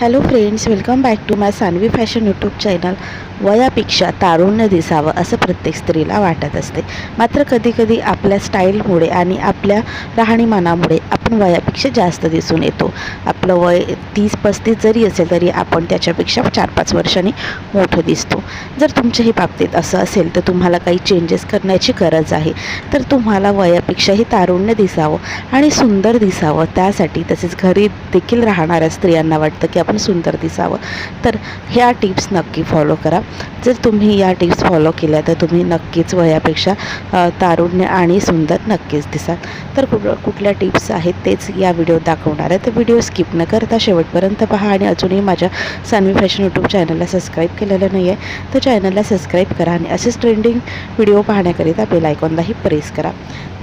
Hello friends, welcome back to my Sanvi fashion YouTube channel. वयापेक्षा तारुण्य दिसावं असं प्रत्येक स्त्रीला वाटत असते. मात्र कधीकधी आपल्या स्टाईलमुळे आणि आपल्या राहणीमानामुळे आपण वयापेक्षा जास्त दिसून येतो. आपलं वय 30-35 जरी असेल तरी आपण त्याच्यापेक्षा 4-5 वर्षांनी मोठं दिसतो. जर तुमच्याही बाबतीत असं असेल तर तुम्हाला काही चेंजेस करण्याची गरज आहे. तर तुम्हाला वयापेक्षाही तारुण्य दिसावं आणि सुंदर दिसावं, त्यासाठी तसेच घरी देखील राहणाऱ्या स्त्रियांना वाटतं की आपण सुंदर दिसावं, तर ह्या टिप्स नक्की फॉलो करा. जर तुम्ही या टिप्स फॉलो केल्या तर तुम्ही नक्कीच वयापेक्षा तारुण्य आणि सुंदर नक्कीच दिसाल. तर कुठल्या टिप्स आहेत तेच या व्हिडिओत दाखवणार आहे. तर व्हिडिओ स्किप न करता शेवटपर्यंत पहा आणि अजूनही माझ्या सानवी फॅशन यूट्यूब चॅनलला सबस्क्राईब केलेलं नाही आहे तर चॅनलला सबस्क्राईब करा आणि असेच ट्रेंडिंग व्हिडिओ पाहण्याकरिता बेल आयकॉनलाही प्रेस करा.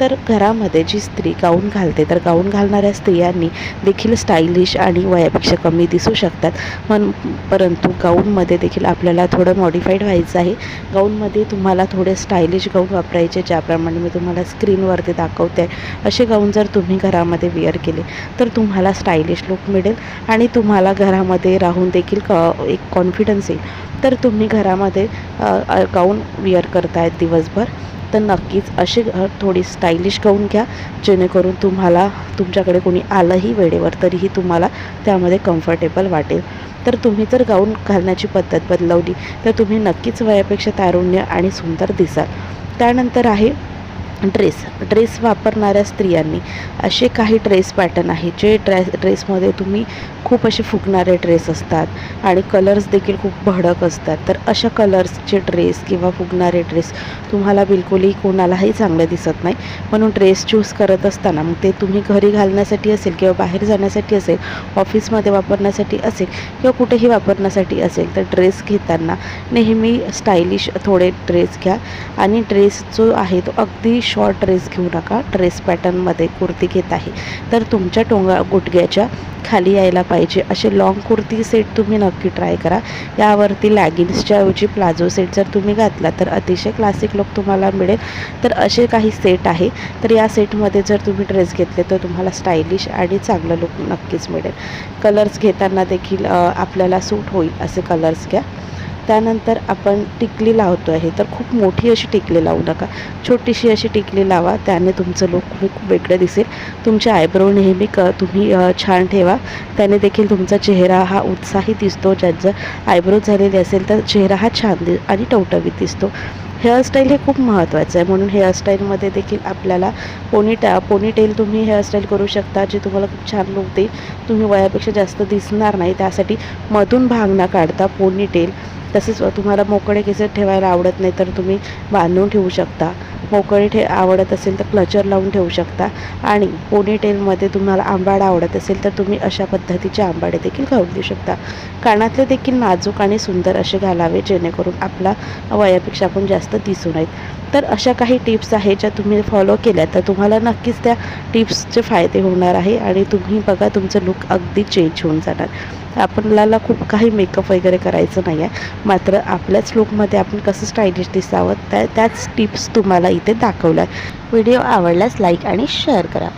तर घरामध्ये जी स्त्री गाऊन घालते, तर गाऊन घालणाऱ्या स्त्रियांनी देखील स्टायलिश आणि वयापेक्षा कमी दिसू शकतात. परंतु गाऊनमध्ये देखील आपल्याला थोडं मॉडिफाईड व्हायचं आहे. गाऊनमध्ये तुम्हाला थोडे स्टायलिश गाऊन वापरायचे, ज्याप्रमाणे मी तुम्हाला स्क्रीनवरती दाखवते असे गाऊन जर तुम्ही घरामध्ये वेअर केले तर तुम्हाला स्टायलिश लुक मिळेल आणि तुम्हाला घरामध्ये राहून देखील एक कॉन्फिडन्स येईल. तर तुम्ही घरामध्ये गाऊन वेअर करतायत दिवसभर तर नक्कीच असे थोडी स्टायलिश गाऊन घ्या, जेणेकरून तुम्हाला तुमच्याकडे कोणी आलंही वेळेवर तरीही तुम्हाला त्यामध्ये कम्फर्टेबल वाटेल. तर तुम्ही जर गाऊन घालण्याची पद्धत बदलवली तर तुम्ही नक्कीच वयापेक्षा तारुण्य आणि सुंदर दिसाल. त्यानंतर आहे ड्रेस वापरणाऱ्या स्त्रियांनी असे काही ड्रेस पॅटर्न आहेत जे ड्रेसमध्ये तुम्ही खूप असे फुगणारे ड्रेस असतात आणि कलर्स देखील खूप भडक असतात. तर अशा कलर्सचे ड्रेस किंवा फुगणारे ड्रेस तुम्हाला बिलकुलही कोणालाही चांगलं दिसत नाही. म्हणून ड्रेस चूज करत असताना मग ते तुम्ही घरी घालण्यासाठी असेल किंवा बाहेर जाण्यासाठी असेल, ऑफिसमध्ये वापरण्यासाठी असेल किंवा कुठेही वापरण्यासाठी असेल, तर ड्रेस घेताना नेहमी स्टायलिश थोडे ड्रेस घ्या. आणि ड्रेस जो आहे तो अगदी शॉर्ट ड्रेस घेऊ नका. ड्रेस पॅटर्नमध्ये कुर्ती घेत आहे तर तुमच्या गुडघ्याच्या खाली यायला पाहिजे असे लॉंग कुर्ती सेट तुम्ही नक्की ट्राय करा. यावरती लॅगिन्सच्या ऐवजी प्लाझो सेट जर तुम्ही घातला तर अतिशय क्लासिक लुक तुम्हाला मिळेल. तर असे काही सेट आहे, तर या सेटमध्ये जर तुम्ही ड्रेस घेतले तर तुम्हाला स्टायलिश आणि चांगलं लुक नक्कीच मिळेल. कलर्स घेताना देखील आपल्याला सूट होईल असे कलर्स घ्या. त्यानंतर आपण टिकली लावतो आहे तर खूप मोठी अशी टिकली लावू नका, छोटीशी अशी टिकली लावा, त्याने तुमचं लुक खूप वेगळं दिसेल. तुमचे आयब्रो नेहमी तुम्ही छान ठेवा, त्याने देखील तुमचा चेहरा हा उत्साही दिसतो. ज्यांचं आयब्रो झालेले असेल तर चेहरा हा छान आणि टवटवीत दिसतो. हेअरस्टाईल हे खूप महत्त्वाचं आहे, म्हणून हेअरस्टाईलमध्ये देखील आपल्याला पोनीटेल तुम्ही हेअरस्टाईल करू शकता, जे तुम्हाला खूप छान लुक देईल. तुम्ही वयापेक्षा जास्त दिसणार नाही, त्यासाठी मधून भाग न काढता पोनीटेल. तसेच तुम्हाला मोकळे केस ठेवायला आवडत नाही तर तुम्ही बांधून ठेवू शकता. मोकळे आवडत असेल तर क्लचर लावून ठेवू शकता. आणि पोनीटेलमध्ये तुम्हाला आंबाडा आवडत असेल तर तुम्ही अशा पद्धतीचे आंबाडे देखील घालून देऊ शकता. कानातले देखील नाजूक आणि सुंदर असे घालावे, जेणेकरून आपला वयापेक्षा आपण जास्त दिसू नयेत. तर अशा काही टिप्स आहेत ज्या तुम्ही फॉलो केल्या तर तुम्हाला नक्कीच त्या टिप्सचे फायदे होणार आहे आणि तुम्ही बघा तुमचं लुक अगदी चेंज होऊन जाणार. आपल्याला खूप काही मेकअप वगैरे करायचं नाही आहे, मात्र आपल्याच लुकमध्ये आपण कसं स्टायलिश दिसावं त्याच टिप्स तुम्हाला इथे दाखवल्या. व्हिडिओ आवडल्यास लाईक आणि शेअर करा.